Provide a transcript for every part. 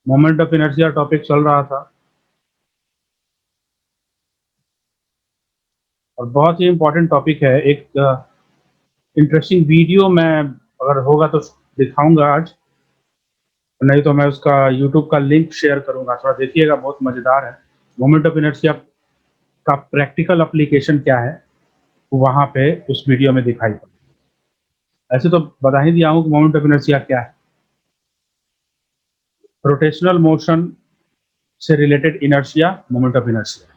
Moment of inertia topic चल रहा था और बहुत ही इंपॉर्टेंट टॉपिक है। एक इंटरेस्टिंग वीडियो मैं अगर होगा तो दिखाऊंगा आज, नहीं तो मैं उसका यूट्यूब का लिंक शेयर करूंगा, थोड़ा देखिएगा, बहुत मजेदार है। मोमेंट ऑफ इनर्शिया का प्रैक्टिकल एप्लीकेशन क्या है वहां पे उस वीडियो में दिखाई पड़ा। ऐसे तो बता ही दिया हूं कि मोमेंट ऑफ इनर्शिया क्या है। रोटेशनल मोशन से related inertia, moment of inertia.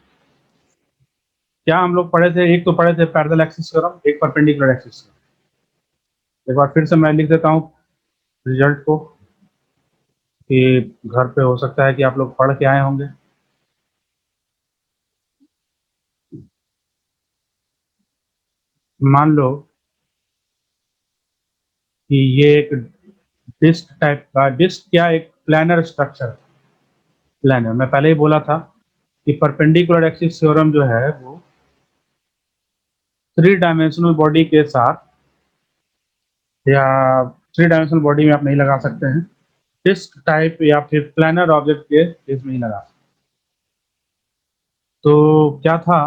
क्या हम लोग पढ़े थे? एक तो पढ़े थे पैरेलल एक्सिस थ्योरम, एक परपेंडिकुलर एक्सिस थ्योरम। एक बार फिर से मैं लिख देता हूँ रिजल्ट को, कि घर पे हो सकता है कि आप लोग पढ़ के आए होंगे। मान लो कि ये एक डिस्क टाइप का, डिस्क क्या, एक प्लानर स्ट्रक्चर। प्लानर, मैं पहले ही बोला था कि परपेंडिकुलर एक्सिस थ्योरम जो है वो 3 डायमेंशनल बॉडी के साथ, या 3 डायमेंशनल बॉडी में आप नहीं लगा सकते हैं, डिस्क टाइप या फिर प्लानर ऑब्जेक्ट के केस में ही लगा सकते। तो क्या था,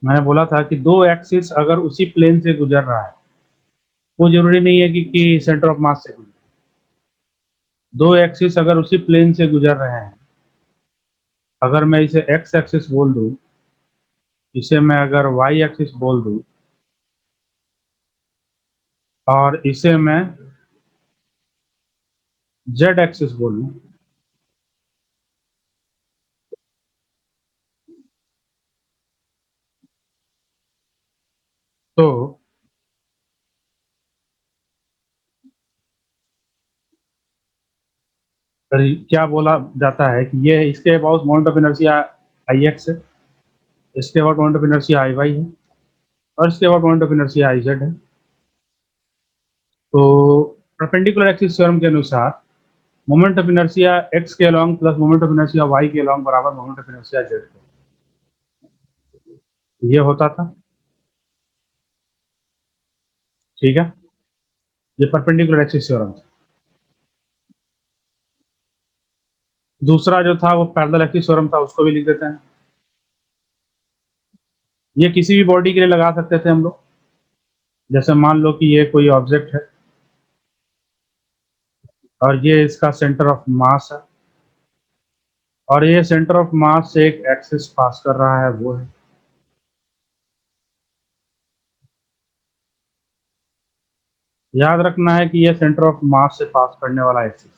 मैंने बोला था कि दो एक्सिस अगर उसी प्लेन से गुजर रहा है, वो जरूरी नहीं है कि सेंटर ऑफ मास से गुजरे। दो एक्सिस अगर उसी प्लेन से गुजर रहे हैं, अगर मैं इसे एक्स एक्सिस बोल दूं, इसे मैं अगर वाई एक्सिस बोल दूं, और इसे मैं जेड एक्सिस बोलूं, तो क्या बोला जाता है कि ये इसके about moment of inertia I X है, इसके about moment of inertia I Y है, और इसके about moment of inertia I Z है। तो परपेंडिकुलर एक्सिस थ्योरम के अनुसार मोमेंट ऑफ इनर्शिया एक्स के along plus moment of inertia Y के अलॉन्ग बराबर मोमेंट ऑफ इनर्शिया जेड के। ये होता था, ठीक है। ये परपेंडिकुलर एक्सिस थ्योरम था। दूसरा जो था वो पैरेलल एक्सिस थ्योरम था, उसको भी लिख देते हैं। ये किसी भी बॉडी के लिए लगा सकते थे हम लोग। जैसे मान लो कि ये कोई ऑब्जेक्ट है और ये इसका सेंटर ऑफ मास है, और ये सेंटर ऑफ मास से एक एक्सिस पास कर रहा है, वो है। याद रखना है कि ये सेंटर ऑफ मास से पास करने वाला एक्सिस,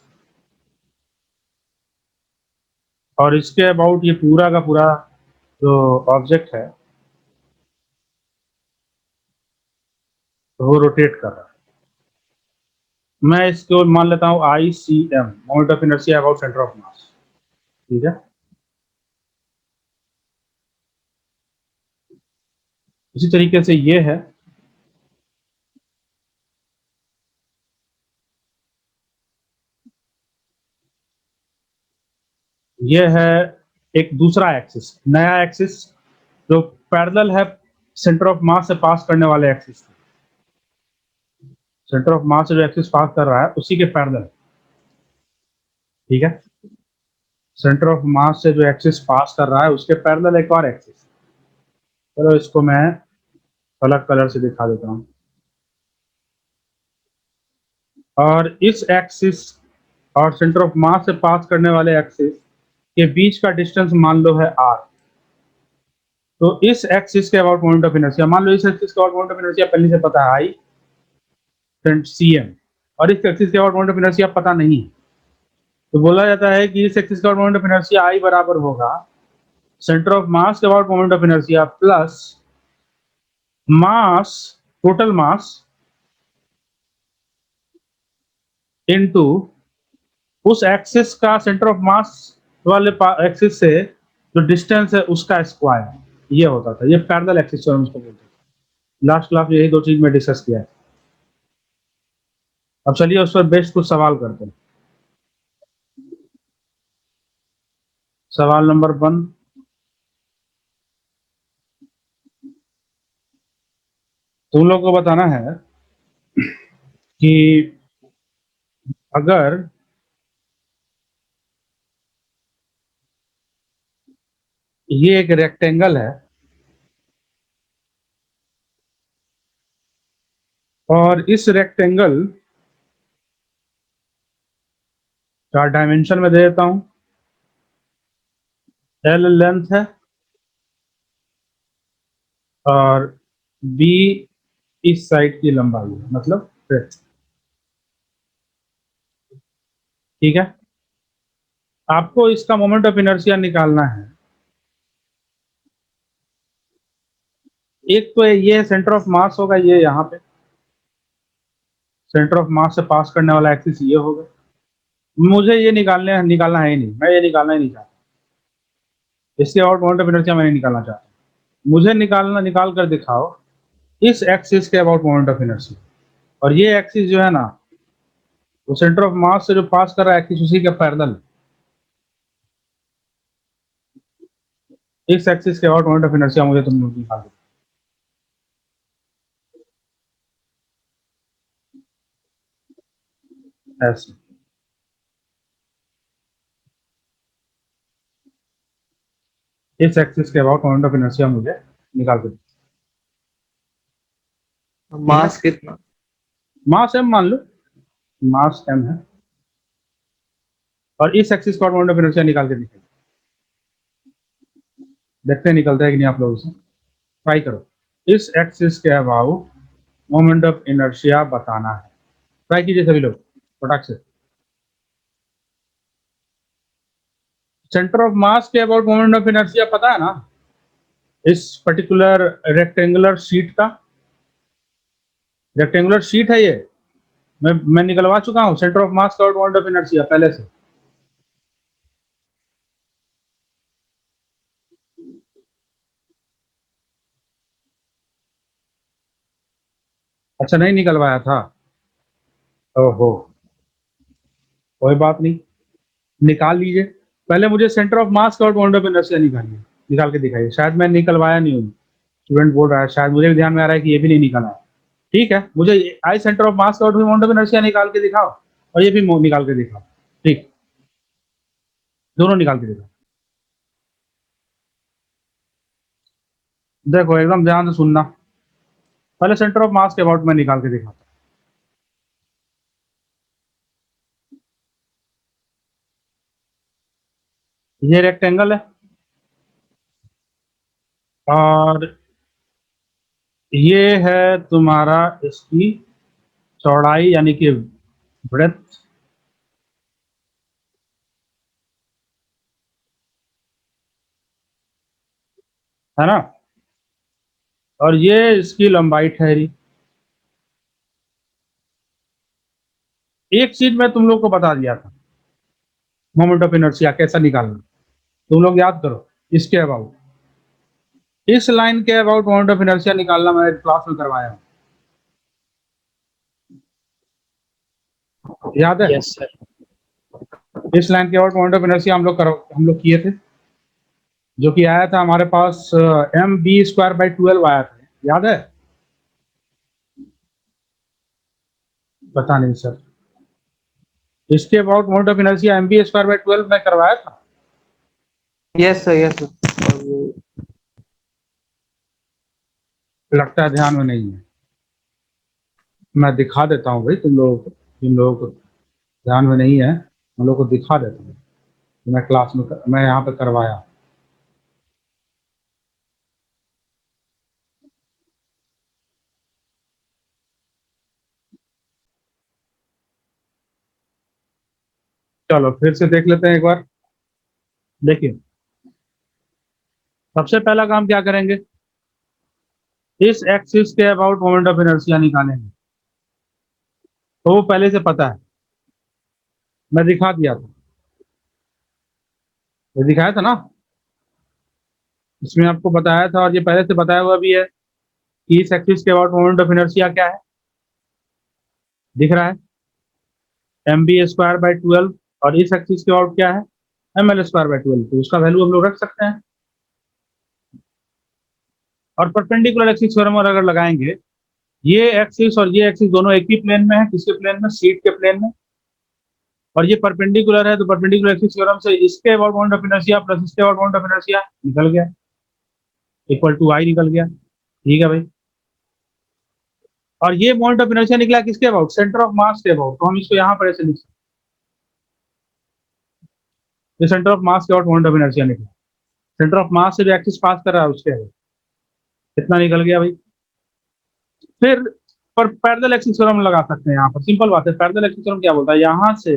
और इसके अबाउट ये पूरा का पूरा जो ऑब्जेक्ट है वो रोटेट कर रहा है। मैं इसको मान लेता हूँ I C M, moment of inertia about centre of mass, ठीक है। इसी तरीके से ये है एक दूसरा एक्सिस, नया एक्सिस जो पैरेलल है सेंटर ऑफ मास से पास करने वाले एक्सिस। सेंटर ऑफ मास से जो एक्सिस पास कर रहा है उसी के पैरेलल, ठीक है। सेंटर ऑफ मास से जो एक्सिस पास कर रहा है उसके पैरेलल एक और एक्सिस। चलो इसको मैं अलग कलर से दिखा देता हूँ। और इस एक्सिस और सेंटर ऑफ मास से पास करने वाले एक्सिस के बीच का डिस्टेंस मान लो है आर। तो इस एक्सिस के अबाउट मोमेंट ऑफ इनर्शिया, मान लो इस एक्सिस के अबाउट मोमेंट ऑफ इनर्शिया पहले से पता है आई सी एम, और इस एक्सिस के अबाउट मोमेंट ऑफ इनर्शिया पता नहीं है। तो बोला जाता है कि इस एक्सिस का मोमेंट ऑफ इनर्शिया आई बराबर होगा सेंटर ऑफ मास के about moment of inertia plus mass, total mass into उस एक्सिस का सेंटर ऑफ मास वाले एक्सिस से जो डिस्टेंस है उसका स्क्वायर। ये होता था, ये पैरेलल एक्सिस थ्योरम उसको बोलते हैं। लास्ट क्लास में यही दो चीज में डिस्कस किया है। अब चलिए उस पर बेस्ड कुछ सवाल करते हैं। सवाल नंबर 1, तुम लोग को बताना है कि अगर ये एक रेक्टेंगल है और इस रेक्टेंगल का डायमेंशन में दे देता हूं, L लेंथ है और B इस साइड की लंबाई है, मतलब breadth। ठीक है, आपको इसका मोमेंट ऑफ इनर्शिया निकालना है। एक तो ये सेंटर ऑफ मास होगा, ये यहाँ पे सेंटर ऑफ मास से पास करने वाला एक्सिस ये होगा। मुझे ये निकालना है ही नहीं, मैं ये निकालना ही नहीं चाहता। इसके और मोमेंट ऑफ इनर्शिया मैं नहीं निकालना चाहता। मुझे निकाल कर दिखाओ इस एक्सिस के अबाउट मोमेंट ऑफ इनर्शिया, और ये एक्सिस जो है ना, वो सेंटर ऑफ मास से जो पास कर रहा है एक्सिस, उसी के पैरेलल। इस एक्सिस के अबाउट मोमेंट ऑफ इनर्शिया मुझे तुम लोग निकाल दो ऐसे। इस एक्सिस के अबाउट मोमेंट ऑफ इनर्शिया मुझे निकाल के दो। मास कितना? मास m मान लो, मास m है, और इस एक्सिस का मोमेंट ऑफ इनर्शिया निकाल के दिखाइए। देखते हैं निकलता है कि नहीं आप लोगों से, ट्राई करो। इस एक्सिस के अबाउट मोमेंट ऑफ इनर्शिया बताना है। ट्राई कीजिए सभी लोग फटाक से। सेंटर ऑफ मास के अबाउट मोमेंट ऑफ इनर्शिया पता है ना, इस पर्टिकुलर रेक्टेंगुलर शीट का। रेक्टेंगुलर शीट है ये, मैं निकलवा चुका हूं सेंटर ऑफ मास का अबाउट मोमेंट ऑफ इनर्शिया पहले से। अच्छा, नहीं निकलवाया था, ओहो, कोई बात नहीं, निकाल लीजिए। पहले मुझे सेंटर ऑफ मास का अबाउट मोमेंट ऑफ इनर्शिया निकालिए, निकाल के दिखाइए। शायद मैं निकलवाया नहीं हूँ, स्टूडेंट बोल रहा है, शायद मुझे भी ध्यान में आ रहा है कि ये भी नहीं निकाला है। ठीक है, मुझे आई सेंटर ऑफ मास का मोमेंट ऑफ इनर्शिया निकाल के दिखाओ, और ये भी निकाल के दिखाओ। ठीक, दोनों निकाल के दिखाओ। देखो एकदम ध्यान से सुनना, पहले सेंटर ऑफ मास के अबाउट में निकाल के दिखाता हूं। ये रेक्टेंगल है और ये है तुम्हारा इसकी चौड़ाई, यानी कि ब्रेथ। है ना, और ये इसकी लंबाई ठहरी। एक चीज मैं तुम लोग को बता दिया था, मोमेंट ऑफ इनर्शिया कैसा निकालना, तुम लोग याद करो। इसके अबाउट, इस लाइन के अबाउट मोमेंट ऑफ इनर्शिया निकालना मैंने क्लास में करवाया हूं, याद है? Yes sir. इस लाइन के अबाउट मोमेंट ऑफ इनर्शिया हम लोग किए थे, जो कि आया था हमारे पास mv²/12 आया था, याद है? पता नहीं सर, इसके about moment of inertia mv²/12 में करवाया था। Yes sir, yes sir. लगता है ध्यान में नहीं है, मैं दिखा देता हूँ भाई तुम लोगों को, जिन लोगों को ध्यान में नहीं है उन लोगों को दिखा देता हूँ। मैं क्लास में मैं यहाँ पे करवाया। चलो फिर से देख लेते हैं एक बार। देखिए, सबसे पहला काम क्या करेंगे, इस एक्सिस के अबाउट मोमेंट ऑफ इनर्शिया निकालेंगे। तो वो पहले से पता है, मैं दिखा दिया था, ये दिखाया था ना, इसमें आपको बताया था, और ये पहले से बताया हुआ भी है कि इस एक्सिस के अबाउट मोमेंट ऑफ इनर्शिया क्या है, दिख रहा है mv²/12, और इस एक्सिस के अबाउट क्या है, ml²/12। तो उसका वैल्यू हम लोग रख सकते हैं, और परपेंडिकुलर एक्सिस थ्योरम अगर लगाएंगे, ये एक्सिस और ये एक्सिस दोनों एक ही प्लेन में है। किसके प्लेन में? शीट के प्लेन में। और ये परपेंडिकुलर है, तो परपेंडिकुलर एक्सिस थ्योरम से इसके about moment of inertia plus इसके अबाउट मोमेंट ऑफ इनर्शिया निकल गया, इक्वल टू आई निकल गया। ठीक है भाई, और ये मोमेंट ऑफ इनर्शिया निकला किसके अबाउट, सेंटर ऑफ मास के अबाउट, तो हम इसको यहाँ पर ऐसे लिख सकते हैं, सेंटर ऑफ मास के अबाउट मोमेंट ऑफ इनर्शिया निकला, सेंटर ऑफ मास से जो एक्सिस पास कर रहा है उसके अबाउट, कितना निकल गया भाई। फिर पर पैरेलल एक्सिस थ्योरम लगा सकते हैं यहाँ पर, सिंपल बात है। पैरेलल एक्सिस थ्योरम क्या बोलता है, यहाँ से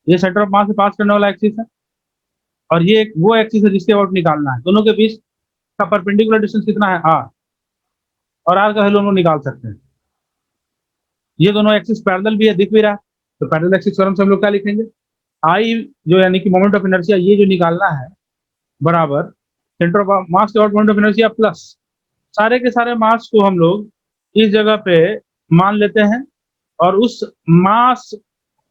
ये सेंटर ऑफ मास से पास करने वाला एक्सिस है, और ये वो एक्सिस है जिसके अबाउट निकालना है, दोनों के बीच का परपेंडिकुलर डिस्टेंस कितना है, आर, और आर का वैल्यू हम लोग निकाल सकते हैं। ये दोनों एक्सिस पैरेलल भी है, दिख भी रहा है, तो पैरेलल एक्सिस थ्योरम से हम लोग क्या लिखेंगे, आई जो यानी कि मोमेंट ऑफ इनर्शिया ये जो निकालना है बराबर सेंटर ऑफ मास के about moment of inertia plus सारे के सारे मास को हम लोग इस जगह पे मान लेते हैं और उस मास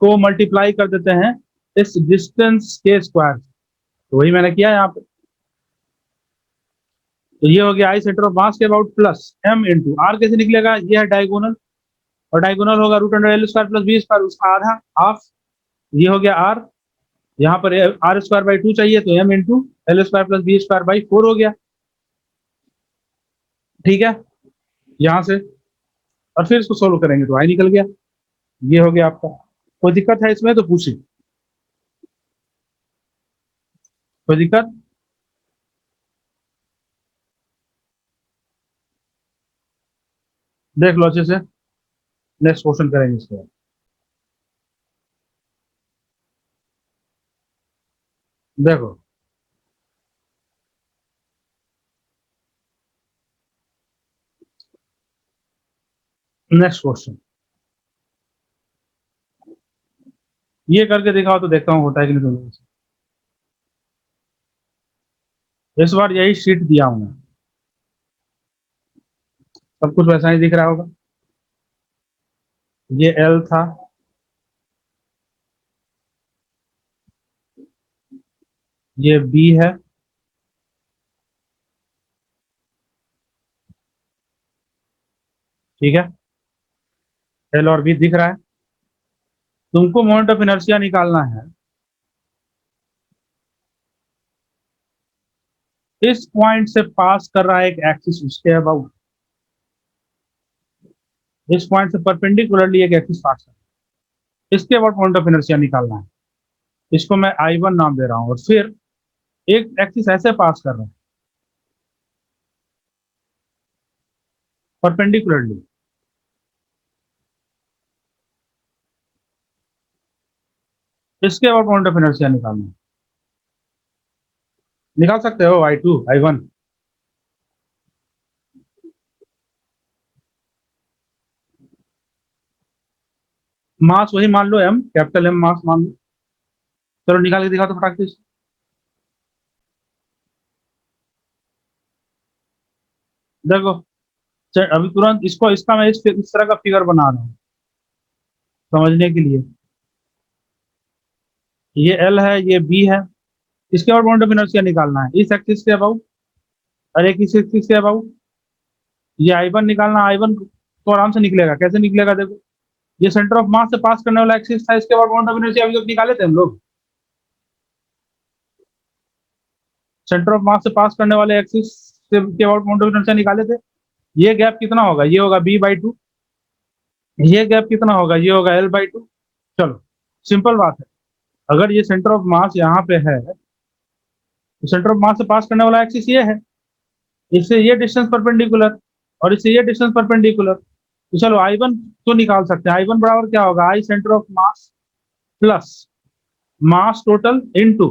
को मल्टीप्लाई कर देते हैं इस डिस्टेंस के स्क्वायर, तो वही मैंने किया यहाँ पे। तो ये हो गया आई सेंटर ऑफ मास के about plus M into R, कैसे निकलेगा, ये है डायगोनल, और डायगोनल होगा root under L square plus B square, उसका आधा हाफ, ये हो गया आर, यहाँ पर आर स्क्वायर बाई 2 चाहिए, तो M into L square plus B square by 4 हो गया। ठीक है, यहाँ से और फिर इसको सोल्व करेंगे तो आई निकल गया, ये हो गया आपका। कोई दिक्कत है इसमें तो पूछिए, कोई दिक्कत, देख लो अच्छे से, नेक्स्ट क्वेश्चन करेंगे इसके बाद। देखो नेक्स्ट क्वेश्चन, ये करके दिखाओ तो देखता हूँ होता है कि नहीं तुम लोगों से। इस बार यही शीट दिया हूं मैं, सब कुछ वैसा ही दिख रहा होगा। ये एल था, ये बी है, ठीक है, एल और बी दिख रहा है। तुमको मोमेंट ऑफ इनर्शिया निकालना है इस पॉइंट से पास कर रहा है एक एक्सिस उसके अबाउट, इस पॉइंट से परपेंडिकुलरली एक एक्सिस पास कर रहा है, इसके अबाउट मोमेंट ऑफ इनर्शिया निकालना है। इसको मैं I1 नाम दे रहा हूं, और फिर एक एक्सिस ऐसे पास कर रहा है परपेंडिकुलरली, इसके अबाउट मोमेंट ऑफ इनर्शिया निकालना है। निकाल सकते हो I2 I1, मास वही मान लो एम, कैपिटल एम मास मान लो। चलो निकाल के दिखाओ तो फटाक से। देखो अभी तुरंत इसको, इसका मैं इस तरह का फिगर बना रहा हूँ समझने के लिए। ये एल है, ये बी है, इसके अबाउट मोमेंट ऑफ इनर्शिया निकालना है इस एक्सिस के अबाउट, और एक इस एक्सिस के अबाउट। ये I1 निकालना, I1 तो आराम से निकलेगा, कैसे निकलेगा देखो, ये सेंटर ऑफ मास से पास करने वाला एक्सिस था, इसके अबाउट मोमेंट ऑफ इनर्शिया अभी तक निकाले थे हम लोग। सेंटर ऑफ मास से पास करने वाले एक्सिस के अबाउट मोमेंट ऑफ इनर्शिया निकाले थे। ये गैप कितना होगा, ये होगा b/2, ये गैप कितना होगा, ये होगा l/2। चलो सिंपल बात है, अगर ये सेंटर ऑफ मास यहाँ पे है तो सेंटर ऑफ मास से पास करने वाला एक्सिस ये है, इससे ये डिस्टेंस परपेंडिकुलर और इससे ये डिस्टेंस परपेंडिकुलर, तो चलो I1 तो निकाल सकते हैं। I1 बराबर क्या होगा, I centre of mass plus mass total into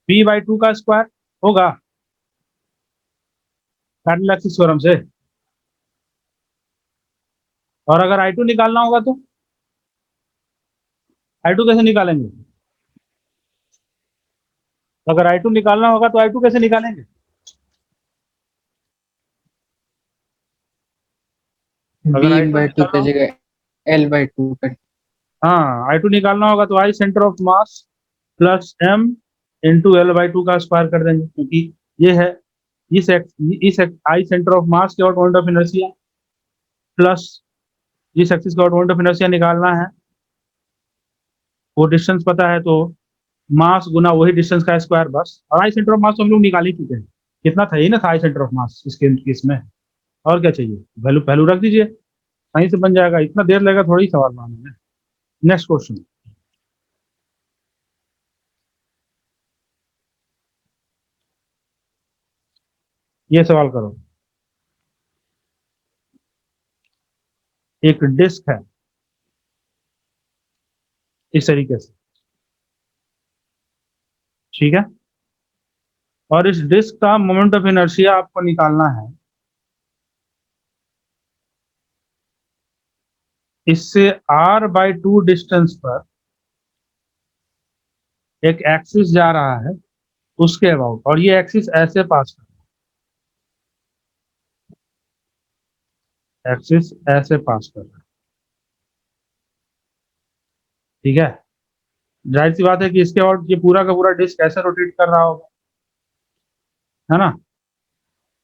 b/2 का स्क्वायर होगा पैरेलल एक्सिस थ्योरम से। और अगर I2 निकालना होगा तो I2 कैसे निकालेंगे, अगर I2 निकालना होगा तो I2 कैसे निकालेंगे, अगर I2 b/2 निकालना की हो, जगह l/2 कर। हाँ I2 निकालना होगा तो I centre of mass plus M into l/2 का स्क्वायर कर देंगे, क्योंकि ये है इस आई सेंटर ऑफ मास के about moment of inertia plus जिस एक्सिस का मोमेंट ऑफ इनर्शिया निकालना है वो डिस्टेंस पता है तो मास गुना वही डिस्टेंस का स्क्वायर बस। और आई सेंटर ऑफ मास तो हम लोग निकाल ही चुके हैं, कितना था ही ना था आई सेंटर ऑफ मास इसके इसमें। और क्या चाहिए, वैल्यू वैल्यू रख दीजिए, सही से बन जाएगा, इतना देर लगेगा थोड़ी सवाल बनाने में। नेक्स्ट क्वेश्चन, ये सवाल करो। एक डिस्क है इस तरीके से, ठीक है, और इस डिस्क का मोमेंट ऑफ इनर्शिया आपको निकालना है। इससे r/2 डिस्टेंस पर एक एक्सिस जा रहा है उसके अबाउट, और ये एक्सिस ऐसे पास कर, एक्सिस ऐसे पास कर रहा है, ठीक है। जाहिर सी बात है कि इसके अबाउट ये पूरा का पूरा डिस्क ऐसे रोटेट कर रहा होगा, है ना।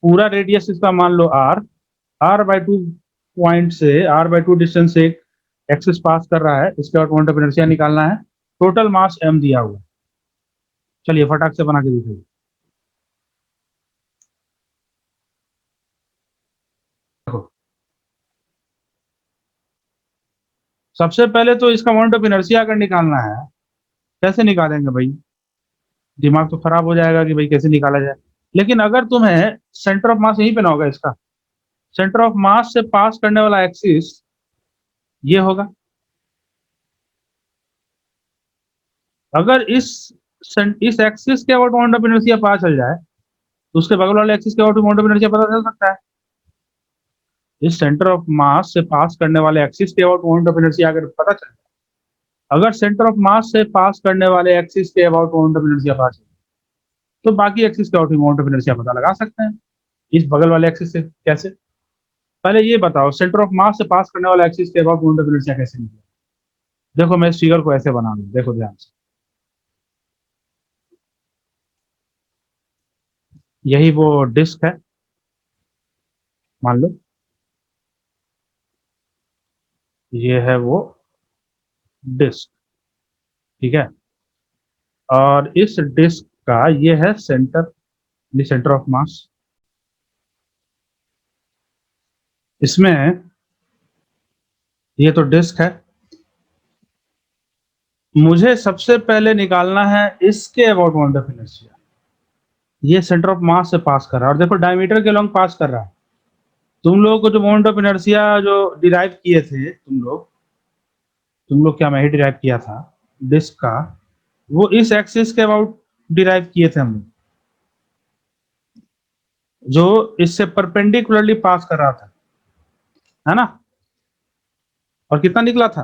पूरा रेडियस इसका मान लो r/2 पॉइंट से r/2 डिस्टेंस से एक एक्सिस पास कर रहा है, इसके बाद मोमेंट ऑफ इनर्शिया निकालना है। टोटल मास m दिया हुआ है। चलिए फटाक से बना के दिखाइए। देखो, सबसे पहले तो इसका मोमेंट ऑफ इनर्शिया अगर निकालना है, कैसे निकालेंगे भाई, दिमाग तो खराब हो जाएगा कि भाई कैसे निकाला जाए। लेकिन अगर तुम्हें सेंटर ऑफ मास यहीं पे ना होगा, इसका सेंटर ऑफ मास से पास करने वाला एक्सिस ये होगा। अगर इस एक्सिस के अबाउट मोमेंट ऑफ इनर्शिया पता चल जाए तो उसके बगल वाले एक्सिस के अबाउट मोमेंट ऑफ इनर्शिया पता चल सकता है। इस सेंटर ऑफ मास से पास करने वाले एक्सिस के अबाउट मोमेंट ऑफ इनर्शिया अगर पता चल जाए, अगर सेंटर ऑफ मास से पास करने वाले एक्सिस के अबाउट मोमेंट ऑफ इनर्शिया पता चले तो बाकी एक्सिस के अबाउट मोमेंट ऑफ इनर्शिया पता लगा सकते हैं। इस बगल वाले एक्सिस से कैसे, पहले ये बताओ सेंटर ऑफ मास से पास करने वाला एक्सिस के अबाउट मोमेंट ऑफ इनर्शिया कैसे निकले। देखो मैं इस फिगर को ऐसे बना लूं, देखो ध्यान से, यही वो डिस्क है, मान लो ये है वो डिस्क, ठीक है। और इस डिस्क का ये है सेंटर, सेंटर ऑफ मास। इसमें ये तो डिस्क है, मुझे सबसे पहले निकालना है इसके अबाउट मोमेंट ऑफ इनर्शिया। ये सेंटर ऑफ मास से पास कर रहा है और देखो डायमीटर के लॉन्ग पास कर रहा है। तुम लोगों को जो मोमेंट ऑफ इनर्शिया जो डिराइव किए थे तुम लोग क्या, मैं ही डिराइव किया था डिस्क का, वो इस एक्सिस के अबाउट डिराइव किए थे हम लोग, जो इससे परपेंडिकुलरली पास कर रहा था, है ना। और कितना निकला था,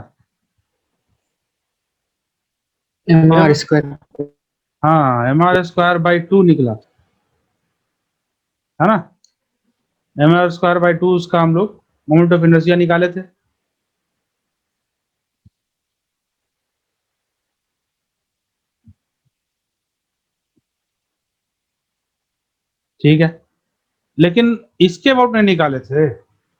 mr square हाँ mr²/2 निकला था, है ना। mr²/2 उसका हम लोग मोमेंट ऑफ इनर्शिया निकाले थे। ठीक है, लेकिन इसके अबाउट नहीं निकाले थे,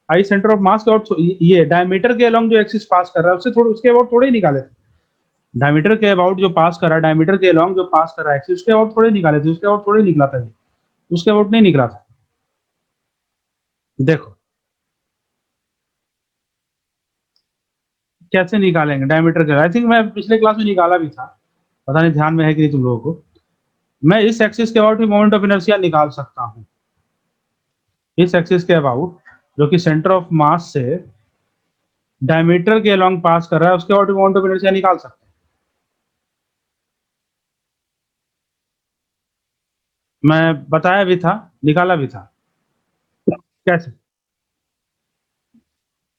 आई सेंटर ऑफ मास के अबाउट, ये डायमीटर के अलोंग जो एक्सिस पास कर रहा है उससे थोड़ा, उसके अबाउट थोड़े ही निकाले थे। डायमीटर के अबाउट जो पास कर रहा है, डायमीटर के अलोंग जो पास कर रहा है एक्सिस, उसके अबाउट थोड़े निकाले थे, उसके अबाउट थोड़े निकला था ये, उसके अबाउट नहीं निकला था। देखो कैसे निकालेंगे डायमीटर के, आई थिंक मैं पिछले क्लास में निकाला भी था, पता नहीं ध्यान में है कि नहीं तुम लोगों को। मैं इस एक्सिस के अबाउट भी मोमेंट ऑफ इनर्शिया निकाल सकता हूँ, इस एक्सिस के अबाउट जो कि सेंटर ऑफ मास से डायमीटर के अलोंग पास कर रहा है, उसके अबाउट मोमेंट ऑफ इनर्शिया निकाल सकते हैं। मैं बताया भी था, निकाला भी था। कैसे,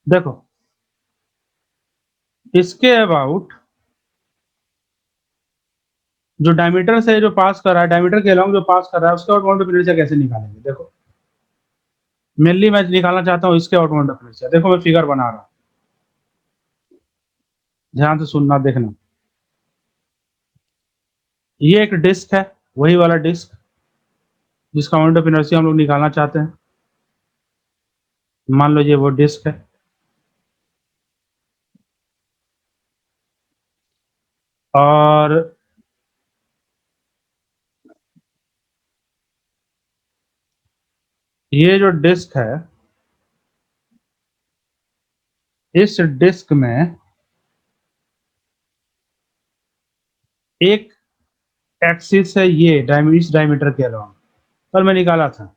देखो इसके अबाउट जो डायमीटर से जो पास कर रहा है, डायमीटर के अलोंग जो पास कर रहा है, उसके अबाउट मोमेंट ऑफ इनर्शिया कैसे निकालेंगे। देखो मेनली मैं निकालना चाहता हूँ इसके अबाउट मोमेंट ऑफ इनर्शिया। देखो मैं फिगर बना रहा हूँ, ध्यान से सुनना देखना। ये एक डिस्क है, वही वाला डिस्क जिसका मोमेंट ऑफ इनर्शिया हम लोग निकालना चाहते हैं। मान लो ये वो डिस्क है, और ये जो डिस्क है, इस डिस्क में एक एक्सिस है, ये इस डायमीटर के अराउंड, कल मैं निकाला था,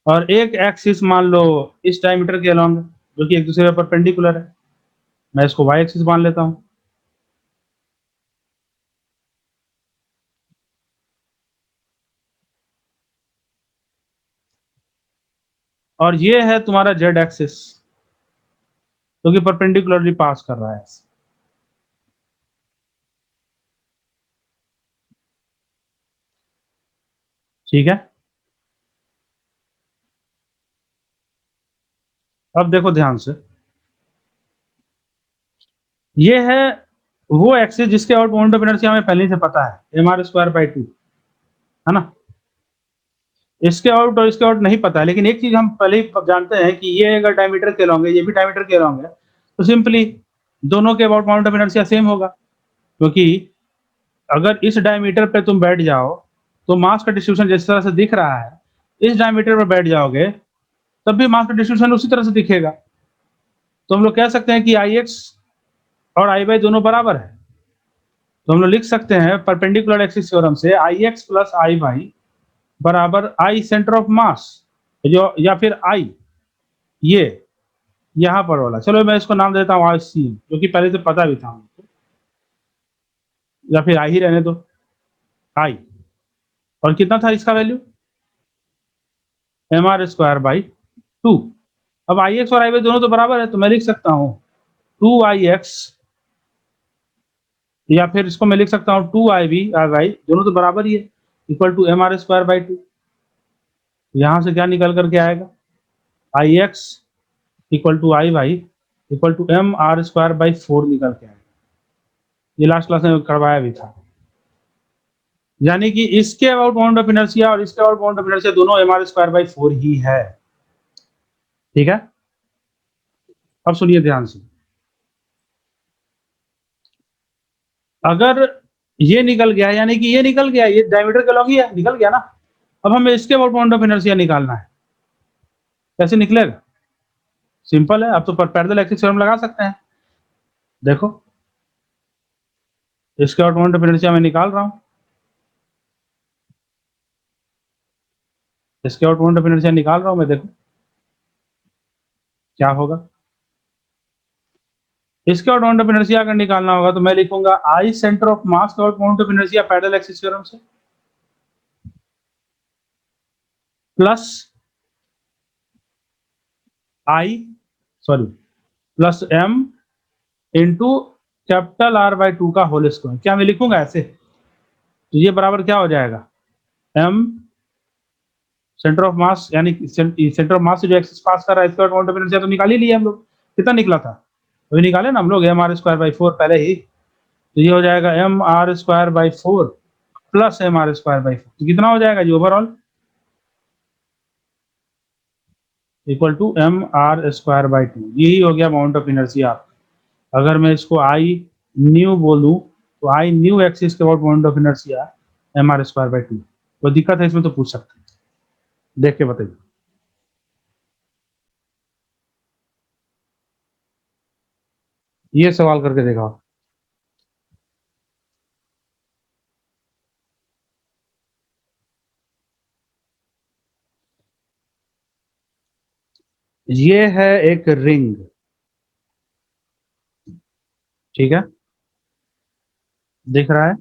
और एक एक्सिस मान लो इस डायमीटर के अराउंड, जो कि एक दूसरे पर परपेंडिकुलर है। मैं इसको वाई एक्सिस मान लेता हूं। और ये है तुम्हारा जेड एक्सिस, जो कि परपेंडिकुलरली पास कर रहा है। ठीक है, अब देखो ध्यान से, ये है वो एक्सिस जिसके आउट मोमेंट ऑफ इनर्शिया हमें पहले से पता है, mr²/2, है ना। इसके आउट और इसके आउट नहीं पता है, लेकिन एक चीज हम पहले ही जानते हैं कि ये अगर डायमीटर के लॉन्ग है, ये भी डायमीटर के लॉन्ग है, तो सिंपली दोनों के about moment of inertia same होगा, क्योंकि अगर इस डायमीटर पे तुम बैठ जाओ तो मास का डिस्ट्रीब्यूशन जिस तरह से दिख रहा है, इस डायमीटर पर बैठ जाओगे तब भी मास का डिस्ट्रीब्यूशन उसी तरह से दिखेगा। तो हम लोग कह सकते हैं कि आई एक्स और आई वाई दोनों बराबर है, तो हम लोग लिख सकते हैं परपेंडिकुलर एक्सिस थ्योरम से आई एक्स प्लस आई वाई बराबर आई सेंटर ऑफ मास, जो या फिर आई ये यहाँ पर वाला, चलो मैं इसको नाम देता हूँ आई सी, जो कि पहले से पता भी था हमको, या फिर आई ही रहने दो, आई, और कितना था इसका वैल्यू, mr²/2। अब आई एक्स और आई वाई दोनों तो बराबर है, तो मैं लिख सकता हूँ 2ix, या फिर इसको मैं लिख सकता हूँ 2ib आई वाई, दोनों तो बराबर ही है, इक्वल टू mr²/2। यहाँ से क्या निकल करके आएगा, I X equal to I Y equal to mr²/4 निकल के आएगा। ये लास्ट क्लास में करवाया भी था, यानी कि इसके अबाउट मोमेंट ऑफ इनर्शिया और इसके अबाउट मोमेंट ऑफ इनर्शिया दोनों mr²/4 ही है। ठीक है, अब सुनिए ध्यान से, अगर ये निकल गया, यानी कि ये निकल गया, ये डायमीटर के लॉन्ग ही है, निकल गया ना। अब हमें इसके अबाउट मोमेंट ऑफ इनर्शिया निकालना है, कैसे निकलेगा, सिंपल है, अब तो पैरेलल एक्सिस थ्योरम लगा सकते हैं। देखो इसके अबाउट मोमेंट ऑफ इनर्शिया मैं निकाल रहा हूं, इसके आउट मोमेंट ऑफ इनर्शिया निकाल रहा हूं मैं, देखो क्या होगा। इसके आउट मोमेंट ऑफ इनर्शिया अगर निकालना होगा तो मैं लिखूंगा आई सेंटर ऑफ मास का out moment of inertia parallel axis theorem से, plus I sorry plus M into capital R/2 का होल स्क्वायर। क्या मैं लिखूंगा ऐसे, तो ये बराबर क्या हो जाएगा, एम सेंटर ऑफ मास, यानी सेंटर ऑफ मास से जो एक्सिस पास कर रहा है, इसका आउट मोमेंट ऑफ इनर्शिया तो निकाल ही लिया हम लोग, कितना निकला था, अभी निकाले ना हम लोग, mr²/4 पहले ही, तो ये हो जाएगा mr²/4 प्लस mr²/4, तो कितना हो जाएगा जी ओवरऑल, इक्वल टू mr²/2। यही हो गया मोमेंट ऑफ इनर्शिया। अगर मैं इसको आई न्यू बोलूं, तो आई न्यू एक्सिस के about moment of inertia mr²/2। कोई दिक्कत है इसमें तो पूछ सकते हैं, देख के बताइए। ये सवाल करके देखा, ये है एक रिंग, ठीक है, दिख रहा है,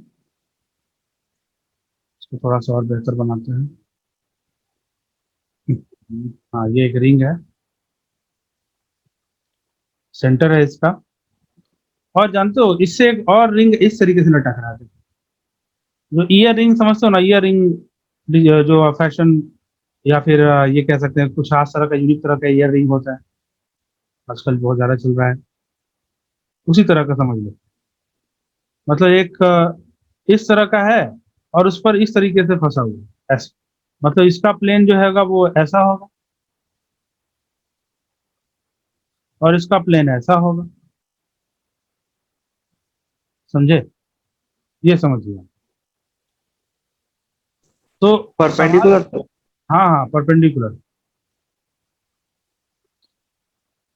इसको थोड़ा सा और बेहतर बनाते हैं। हाँ ये एक रिंग है, सेंटर है इसका, और जानते हो इससे एक और रिंग इस तरीके से लटक रहा है, जो ईयर रिंग समझते हो ना, ईयर रिंग जो फैशन, या फिर ये कह सकते हैं कुछ खास तरह का यूनिक तरह का ईयर रिंग होता है, आजकल बहुत ज्यादा चल रहा है, उसी तरह का समझ लो। मतलब एक इस तरह का है, और उस पर इस तरीके से फंसा हुआ है, ऐसे, मतलब इसका प्लेन जो हैगा वो ऐसा होगा, और इसका प्लेन ऐसा होगा, समझे? ये समझिए। तो परपेंडिकुलर। हाँ हाँ, परपेंडिकुलर।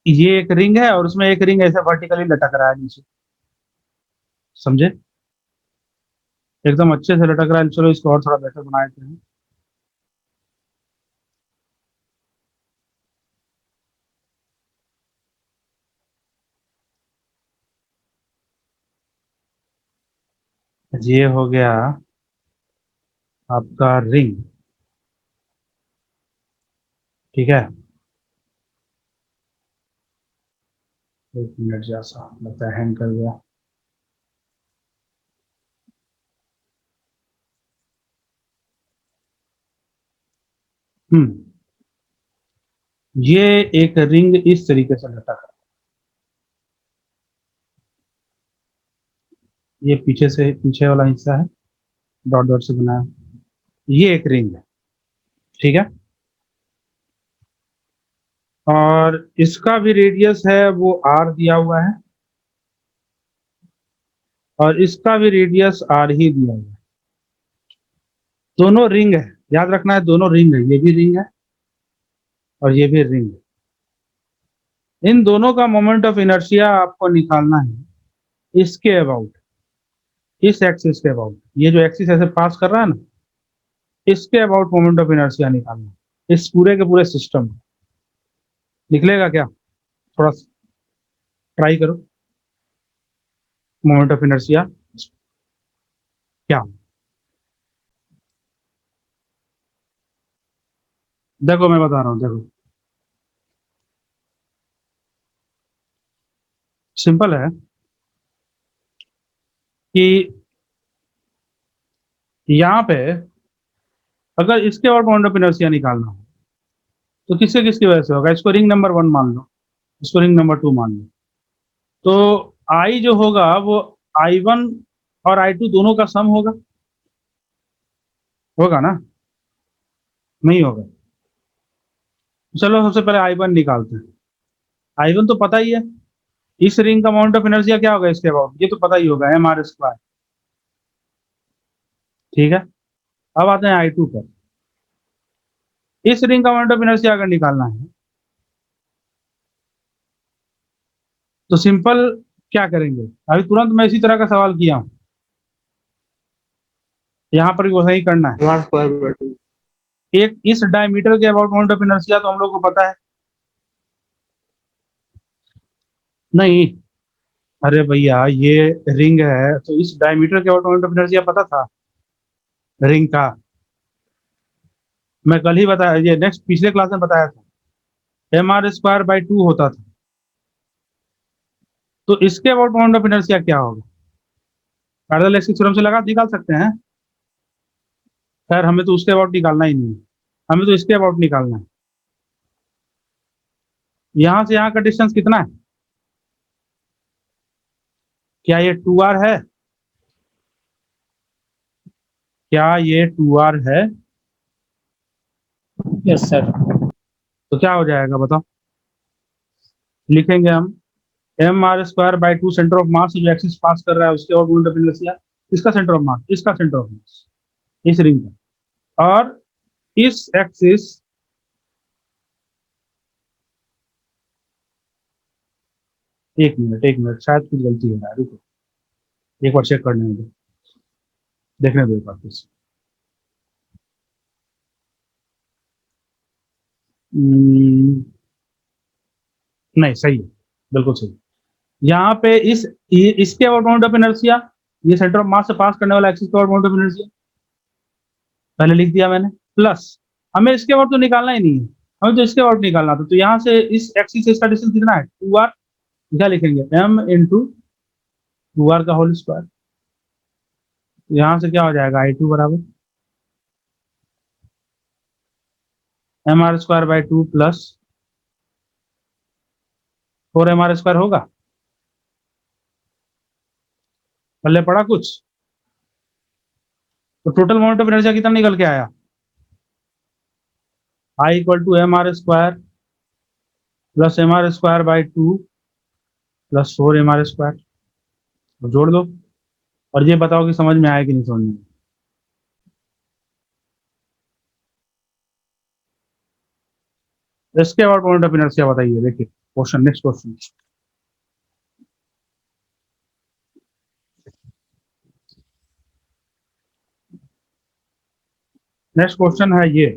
ये एक रिंग है और उसमें एक रिंग ऐसे वर्टिकली लटक रहा है नीचे, समझे? एकदम अच्छे से लटक रहा है। चलो इसको और थोड़ा बेटर बना देते हैं। ये हो गया आपका रिंग, ठीक है। एक मिनट, जैसा लगता है हैंग कर गया। हम्म, ये एक रिंग इस तरीके से लटक रहा है। ये पीछे से, पीछे वाला हिस्सा है, डॉट डॉट से बना है। ये एक रिंग है, ठीक है। और इसका भी रेडियस है वो आर दिया हुआ है, और इसका भी रेडियस आर ही दिया हुआ है। दोनों रिंग है, याद रखना है, दोनों रिंग है। ये भी रिंग है और ये भी रिंग है। इन दोनों का मोमेंट ऑफ इनर्शिया आपको निकालना है इसके अबाउट, इस एक्सिस के अबाउट। ये जो एक्सिस ऐसे पास कर रहा है ना, इसके अबाउट मोमेंट ऑफ इनर्शिया निकालना है इस पूरे के पूरे सिस्टम में। निकलेगा क्या? थोड़ा ट्राई करो। मोमेंट ऑफ इनर्शिया क्या? देखो मैं बता रहा हूँ, देखो सिंपल है कि यहाँ पे अगर इसके और मोमेंट ऑफ इनर्शिया निकालना हो तो किसके किसकी वजह से होगा? इसको रिंग नंबर 1 मान लो, इसको रिंग नंबर 2 मान लो। तो आई जो होगा वो I1 और I2 दोनों का सम होगा, होगा ना? नहीं होगा? चलो सबसे पहले I1 निकालते हैं। I1 तो पता ही है, इस रिंग का मोमेंट ऑफ इनर्शिया क्या होगा इसके अबाउट, ये तो पता ही होगा, mr², ठीक है। अब आते हैं I2 पर। इस रिंग का मोमेंट ऑफ इनर्शिया अगर निकालना है तो सिंपल क्या करेंगे? अभी तुरंत मैं इसी तरह का सवाल किया हूं, यहां पर भी वैसा ही करना है। M R square by 2। एक इस डायमीटर के अबाउट मोमेंट ऑफ इनर्शिया तो हम लोग को पता है। नहीं, अरे भैया ये रिंग है तो इस डायमीटर के अबाउट मोमेंट ऑफ इनर्शिया पता था रिंग का। मैं कल ही बताया, ये नेक्स्ट पिछले क्लास में बताया था, mr²/2 होता था। तो इसके अबाउट मोमेंट ऑफ इनर्शिया क्या होगा? पैरेलल एक्सिस थ्योरम से लगा निकाल सकते हैं। खैर हमें तो उसके अबाउट निकालना ही नहीं है, हमें तो इसके अबाउट निकालना है। यहां से यहां का डिस्टेंस कितना है? क्या ये 2r है? क्या ये 2r है? Yes sir. तो क्या हो जाएगा बताओ? लिखेंगे हम mr²/2 सेंटर ऑफ मास जो एक्सिस पास कर रहा है उसके और मोमेंट ऑफ इनर्शिया। इसका सेंटर ऑफ मास, इसका सेंटर ऑफ मास, इस रिंग का। और इस एक्सिस, एक मिनट शायद कुछ गलती हो रहा है, रुको एक बार चेक करने दो, देखने दो एक बार कुछ। नहीं सही है, बिल्कुल सही। यहाँ पे इसके अबाउट मोमेंट ऑफ इनर्शिया, ये सेंटर ऑफ मास से पास करने वाला एक्सिस के अबाउट मोमेंट ऑफ इनर्शिया पहले लिख दिया मैंने, प्लस हमें इसके अबाउट तो निकालना ही नहीं है, हमें तो इसके अबाउट निकालना था। तो यहाँ से इस एक्सिस से इसका डिस्टेंस कितना है? 2r। क्या लिखेंगे? m इंटू 2r का होल स्क्वायर। यहाँ से क्या हो जाएगा? I2 बराबर mr²/2 प्लस 4mr² होगा। पल्ले पड़ा कुछ? तो टोटल मोमेंट ऑफ इनर्शिया कितना निकल के आया? I = mr² plus mr² by 2 plus 4mr²। जोड़ दो, और ये बताओ कि समझ में आया कि नहीं समझ में। इसके अबाउट मोमेंट ऑफ इनर्शिया बताइए। देखिए question, next question. Next question है ये।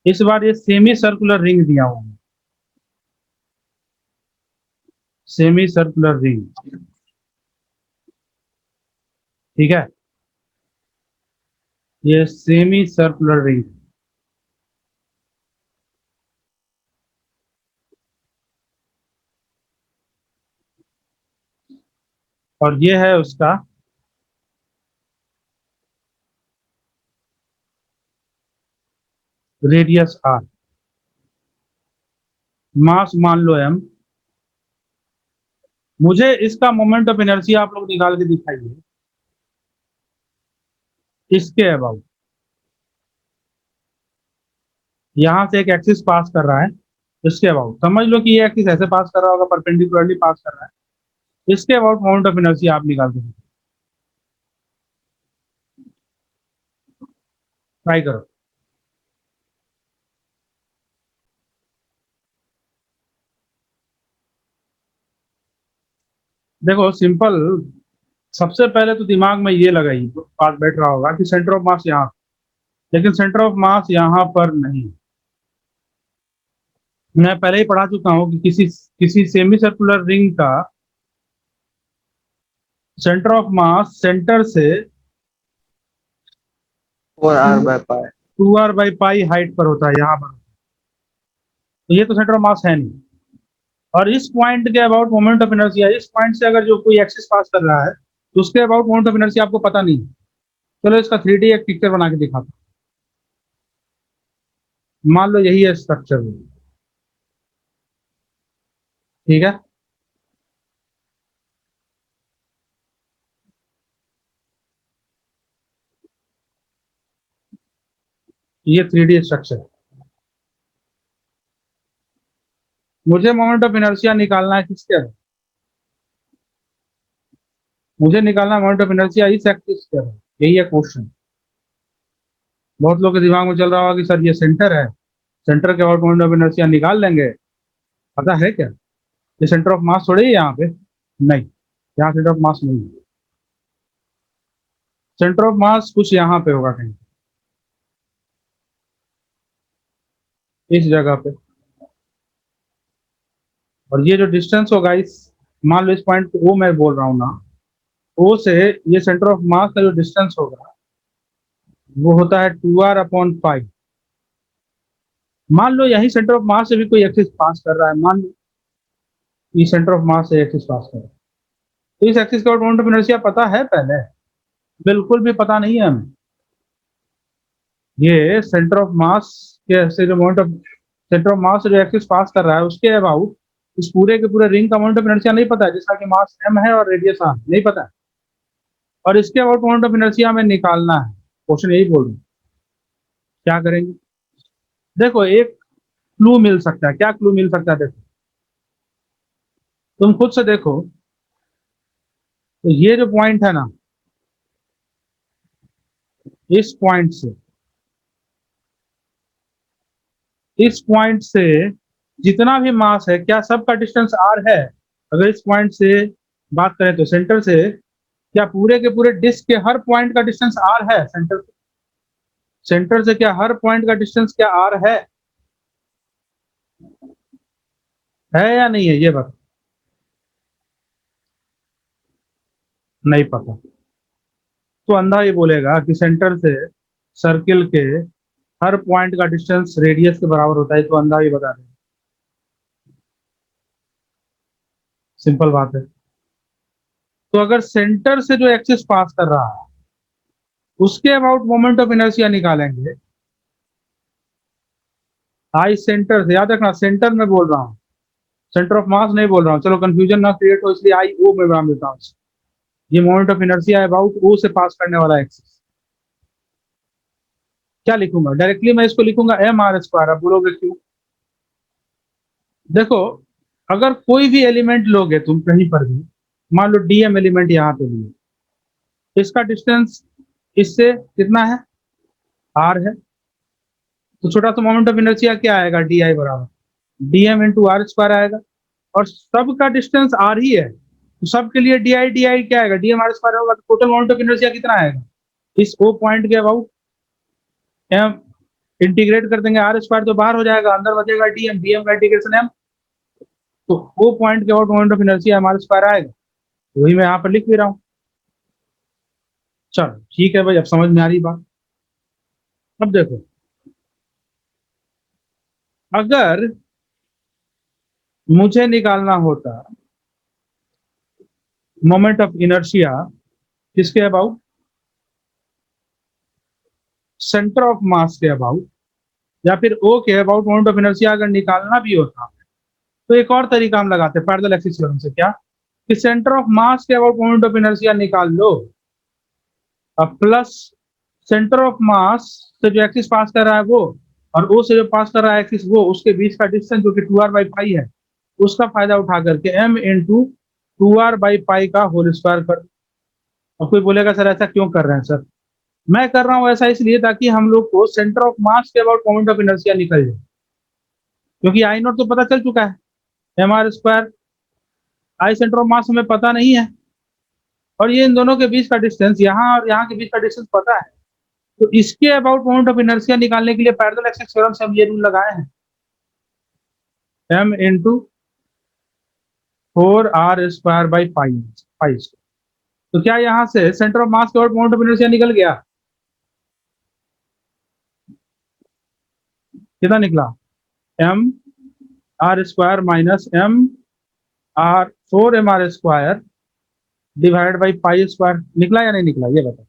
इस बार ये सेमी सर्कुलर रिंग दिया हुआ है, सेमी सर्कुलर रिंग, ठीक है। ये सेमी सर्कुलर रिंग, और ये है उसका रेडियस आर, मास मान लो एम। मुझे इसका मोमेंट ऑफ इनर्शिया आप लोग निकाल के दिखाइए इसके अबाउट। यहां से एक एक्सिस पास कर रहा है, इसके अबाउट समझ लो कि ये एक्सिस ऐसे पास कर रहा होगा, परपेंडिकुलरली पास कर रहा है। इसके अबाउट मोमेंट ऑफ इनर्शिया आप निकाल के ट्राई करो। देखो सिंपल, सबसे पहले तो दिमाग में ये लगाई बात बैठ रहा होगा कि सेंटर ऑफ मास यहाँ, लेकिन सेंटर ऑफ मास यहाँ पर नहीं। मैं पहले ही पढ़ा चुका हूं कि किसी किसी सेमी सर्कुलर रिंग का सेंटर ऑफ मास सेंटर से 4r/pi। 2r/पाई हाइट पर होता है, यहाँ पर। तो ये तो सेंटर ऑफ मास है नहीं। और इस पॉइंट के अबाउट मोमेंट ऑफ इनर्शिया, इस पॉइंट से अगर जो कोई एक्सिस पास कर रहा है तो उसके अबाउट मोमेंट ऑफ इनर्शिया आपको पता नहीं। चलो इसका 3D एक पिक्चर बना के दिखाता हूं। मान लो यही है स्ट्रक्चर, ठीक है। ये 3D स्ट्रक्चर। मुझे मोमेंट ऑफ इनर्शिया निकालना है किसके अबाउट? मुझे निकालना है मोमेंट ऑफ इनर्शिया इस एक्सिस के अबाउट। यही है क्वेश्चन। बहुत लोगों के दिमाग में चल रहा होगा कि सर ये सेंटर है, सेंटर के अबाउट मोमेंट ऑफ इनर्शिया निकाल लेंगे। पता है क्या, ये सेंटर ऑफ मास थोड़ी है यहाँ पे। नहीं, यहाँ सेंटर ऑफ मास नहीं है। सेंटर ऑफ मास कुछ यहाँ पे होगा कहीं, इस जगह पे। और ये जो डिस्टेंस होगा इस, मान लो इस पॉइंट को ओ मैं बोल रहा हूँ ना, ओ से ये सेंटर ऑफ मास का जो डिस्टेंस होगा वो होता है 2r/5। मान लो यही सेंटर ऑफ मास से भी कोई एक्सिस पास कर रहा है, मान लो ये सेंटर ऑफ मास से एक्सिस पास कर रहा है, तो इस एक्सिस का मोमेंट ऑफ इनर्शिया पता है पहले? बिल्कुल भी पता नहीं है हमें। ये सेंटर ऑफ मास के से जो मोमेंट ऑफ, सेंटर ऑफ मास से जो एक्सिस पास कर रहा है उसके अबाउट इस पूरे के पूरे रिंग का मोमेंट ऑफ इनर्शिया नहीं पता है, जिसका कि मास m है और रेडियस r नहीं पता है। और इसके अबाउट मोमेंट ऑफ इनर्शिया हमें निकालना है। क्वेश्चन यही बोल रहे हैं। क्या करेंगे? देखो एक क्लू मिल सकता है। क्या क्लू मिल सकता है? देखो तुम खुद से देखो, तो ये जो पॉइंट है ना, इस पॉइंट से, इस पॉइंट से जितना भी मास है, क्या सबका डिस्टेंस r है? अगर इस पॉइंट से बात करें तो सेंटर से, क्या पूरे के पूरे डिस्क के हर पॉइंट का डिस्टेंस r है? सेंटर से, सेंटर से क्या हर पॉइंट का डिस्टेंस क्या r है या नहीं है? ये बात नहीं पता तो अंधा ही बोलेगा कि सेंटर से सर्किल के हर पॉइंट का डिस्टेंस रेडियस के बराबर होता है, तो अंधा ही बता देगा। सिंपल बात है। तो अगर सेंटर से जो एक्सिस पास कर रहा है उसके अबाउट मोमेंट ऑफ इनर्शिया निकालेंगे, आई सेंटर से, याद रखना सेंटर में बोल रहा हूँ, सेंटर ऑफ मास नहीं बोल रहा हूँ। चलो कंफ्यूजन ना क्रिएट हो इसलिए आई ओ में नाम देता हूँ। ये मोमेंट ऑफ इनर्शिया अबाउट ओ से पास करने वाला एक्सिस। क्या लिखूंगा? डायरेक्टली मैं इसको लिखूंगा mr²। अब बोलोगे क्यों? देखो अगर कोई भी एलिमेंट लोगे तुम कहीं पर भी, मान लो डीएम एलिमेंट यहाँ पे लिए, इसका डिस्टेंस इससे कितना है, आर है, तो छोटा सा मोमेंट ऑफ इनर्शिया क्या आएगा, डी आई बराबर डीएम इंटू आर स्क्वायर आएगा, और सबका डिस्टेंस आर ही है, तो सबके लिए डी आई क्या आएगा, डीएम आर स्क्वायर होगा, तो टोटल मोमेंट ऑफ इनर्शिया कितना आएगा, इस ओ पॉइंट के अबाउट एम इंटीग्रेट कर देंगे, आर स्क्वायर तो बाहर हो जाएगा, अंदर बचेगा डीएम, डीएम का इंटीग्रेशन एम, तो ओ पॉइंट के about moment of inertia M R square आएगा, वही मैं यहाँ पर लिख भी रहा हूँ। चलो ठीक है भाई, अब समझ में आ रही बात। अब देखो, अगर मुझे निकालना होता मोमेंट ऑफ इनर्शिया किसके अबाउट, सेंटर ऑफ मास के अबाउट, या फिर ओ के अबाउट मोमेंट ऑफ इनर्शिया अगर निकालना भी होता, तो एक और तरीका हम लगाते हैं पैरेलल एक्सिस थ्योरम से, क्या कि सेंटर ऑफ मास के अबाउट मोमेंट ऑफ इनर्शिया निकाल लो, अब प्लस सेंटर ऑफ मास से जो एक्सिस पास कर रहा है वो, और ओ से जो पास कर रहा है एक्सिस वो, उसके बीच का डिस्टेंस जो कि 2r/पाई है, उसका फायदा उठा करके m इंटू 2r/पाई का होल स्क्वायर कर। अब कोई बोलेगा सर ऐसा क्यों कर रहे हैं सर, मैं कर रहा हूं ऐसा इसलिए ताकि हम लोग को सेंटर ऑफ मास के अबाउट मोमेंट ऑफ इनर्शिया निकल जाए, क्योंकि आई नॉट तो पता चल चुका है, M R square, I centre of mass हमें पता नहीं है, और ये इन दोनों के बीच का डिस्टेंस, यहाँ और यहाँ के बीच का डिस्टेंस पता है, तो इसके अबाउट मोमेंट ऑफ इनर्शिया निकालने के लिए पैरेलल एक्सिस थ्योरम से हम ये रूल लगाए हैं, m इंटू 4r² तो क्या यहाँ से सेंटर ऑफ मास के अबाउट मोमेंट ऑफ इनर्शिया निकल गया, कितना निकला, m r² minus m4mr² divided by pi square, निकला या नहीं निकला, ये बताओ,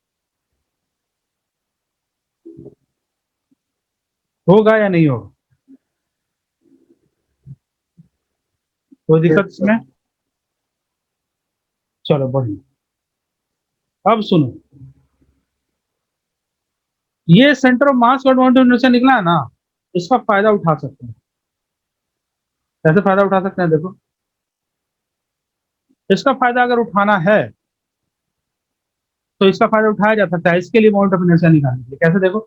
होगा या नहीं होगा, कोई दिक्कत इसमें, चलो बढ़िया। अब सुनो, ये सेंटर ऑफ मास का मोमेंट ऑफ इनर्शिया निकला है ना, इसका फायदा उठा सकते हैं, कैसे फायदा उठा सकते हैं, देखो इसका फायदा अगर उठाना है तो इसका फायदा उठाया जा सकता है, इसके लिए मोमेंट ऑफ इनर्शिया निकालने के लिए, कैसे देखो,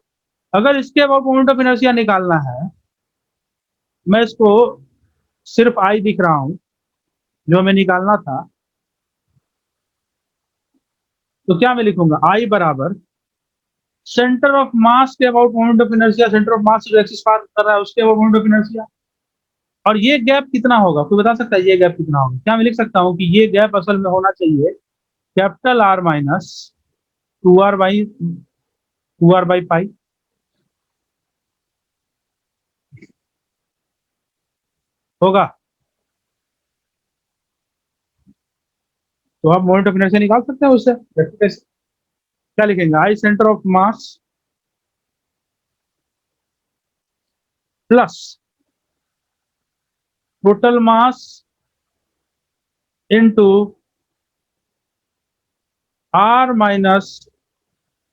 अगर इसके अबाउट मोमेंट ऑफ इनर्शिया निकालना है, मैं इसको सिर्फ आई दिख रहा हूं जो हमें निकालना था, तो क्या मैं लिखूंगा, आई बराबर सेंटर ऑफ मास के about moment of inertia, centre of मास जो एक्सिस पास कर रहा है उसके अबाउट मोमेंट ऑफ इनर्शिया, और ये गैप कितना होगा, कोई बता सकता है ये गैप कितना होगा, क्या मैं लिख सकता हूँ कि ये गैप असल में होना चाहिए कैपिटल R माइनस 2r/पाई, होगा, तो आप मोमेंट ऑफ इनर्शिया निकाल सकते हैं उससे, कैसे, क्या लिखेंगे, I centre of mass plus total mass into r minus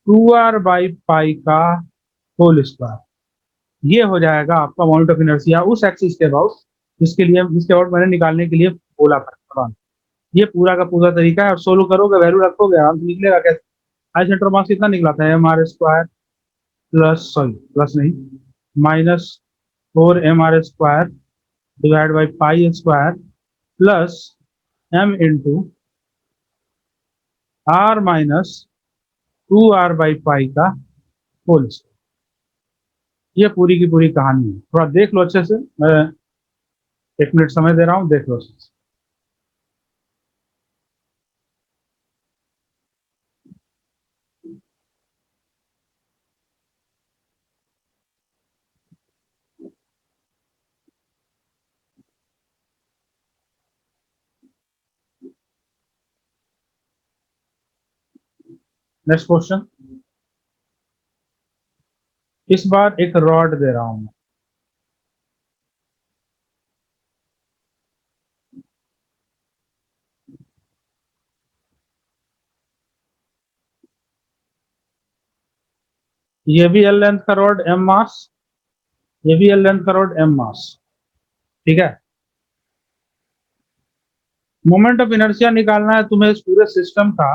2r/पाई का होल स्क्वायर, ये हो जाएगा आपका मोमेंट ऑफ इनर्शिया उस एक्सिस के अबाउट जिसके अबाउट मैंने निकालने के लिए बोला था। ये पूरा का पूरा तरीका है, और सोल्व करोगे, वैल्यू रखोगे, आराम से निकलेगा कैसे, आई सेंटर मास कितना निकला था, mr² प्लस, सॉरी प्लस नहीं, minus 4mr² divide by pi square plus m into r minus 2r/पाई का होल स्क्वायर, ये पूरी की पूरी कहानी है, थोड़ा देख लो अच्छे से, मैं 1 मिनट समय दे रहा हूँ, देख लो अच्छे से। नेक्स्ट क्वेश्चन, इस बार एक रॉड दे रहा हूं मैं, ये भी एल लेंथ का रॉड एम मास, ये भी एल लेंथ का रॉड एम मास, ठीक है, मोमेंट ऑफ इनर्शिया निकालना है तुम्हें इस पूरे सिस्टम का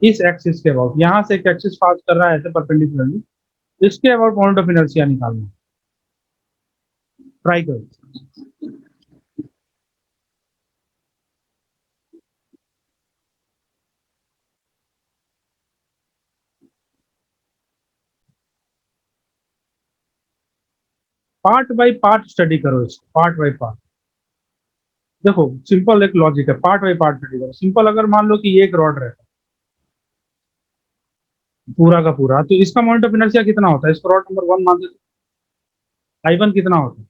इस एक्सिस के अबाउट, यहां से एक एक्सिस पास कर रहा है ऐसे परपेंडिकुलरली, इसके अबाउट मोमेंट ऑफ इनर्शिया निकालना है। ट्राई करो। पार्ट बाय पार्ट स्टडी करो इसको, पार्ट बाय पार्ट। देखो सिंपल एक लॉजिक है, पार्ट बाय पार्ट स्टडी करो। सिंपल, अगर मान लो कि ये एक रॉड रहता है पूरा का पूरा, तो इसका मोमेंट ऑफ इनर्शिया कितना होता है? इसको रॉड नंबर 1 मान देते, I1 कितना होता है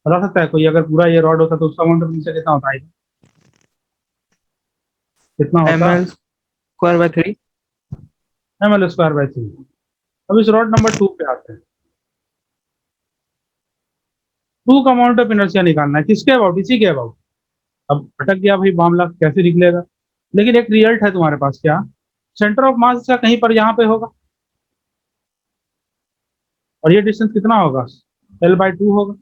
बता सकता है कोई? अगर पूरा ये रॉड होता तो उसका मोमेंट ऑफ इनर्शिया कितना होता है? I1 कितना होता? ml square by 3. ml²/3। अब इस रॉड नंबर 2 पे आते हैं। 2 का मोमेंट ऑफ इनर्शिया निकालना है, किसके अबाउट? इसी के अबाउट। अब अटक गया भाई मामला, कैसे निकलेगा? लेकिन एक रिजल्ट है तुम्हारे पास, क्या? सेंटर ऑफ मास का कहीं पर यहाँ पे होगा, और ये डिस्टेंस कितना होगा? L/2 होगा।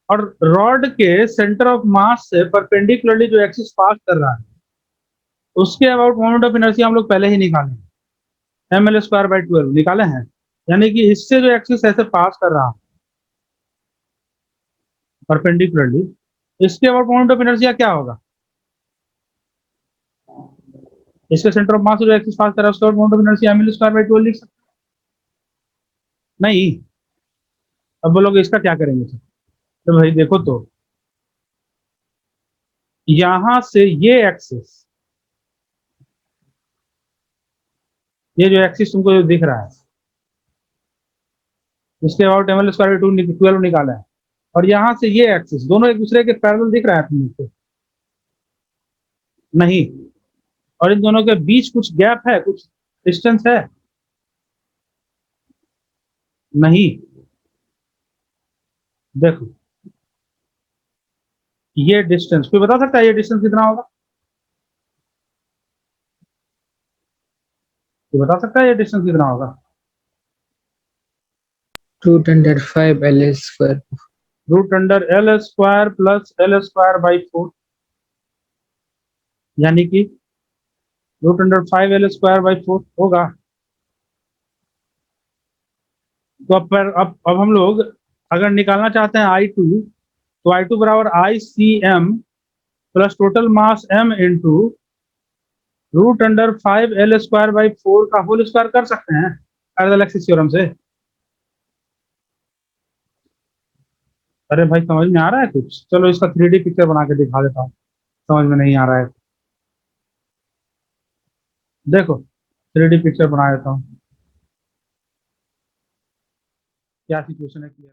और रॉड के सेंटर ऑफ मास से परपेंडिकुलरली जो एक्सिस पास कर रहा है, उसके अबाउट मोमेंट ऑफ इनर्शिया हम लोग पहले ही निकाले हैं, ml²/12 निकाले हैं। यानी कि इससे जो एक्सिस ऐसे पास कर रहा है परपेंडिकुलरली, इसके अबाउट मोमेंट ऑफ इनर्शिया क्या होगा? इसके सेंटर ऑफ मास से जो एक्सिस पास कर रहा है उसके about moment of inertia ml²/12 लिख सकते हैं? नहीं। अब बोलोगे इसका क्या करेंगे सर? तो भाई देखो, तो यहां से ये एक्सिस, ये जो एक्सिस तुमको जो दिख रहा है, इसके अबाउट ml²/12 निकाला है, और यहां से ये एक्सिस, दोनों एक दूसरे के पैरेलल दिख रहा है तुमको? नहीं। और इन दोनों के बीच कुछ गैप है, कुछ डिस्टेंस है? नहीं। देखो ये डिस्टेंस, कोई बता सकता है ये डिस्टेंस कितना होगा? कोई बता सकता है ये डिस्टेंस कितना होगा? √5 L square. √L² plus L²/4, यानी कि √5 L²/4 होगा। तो अब हम लोग अगर निकालना चाहते हैं I2, तो I2 बराबर ICM प्लस टोटल मास M इंटू √5 L²/4 का होल स्क्वायर कर सकते हैं पैरेलल एक्सिस थ्योरम से। अरे भाई समझ में आ रहा है कुछ? चलो इसका 3D पिक्चर बना के दिखा देता हूँ, समझ में नहीं आ रहा है। देखो 3D पिक्चर बना देता हूँ, क्या सिचुएशन है, क्लियर।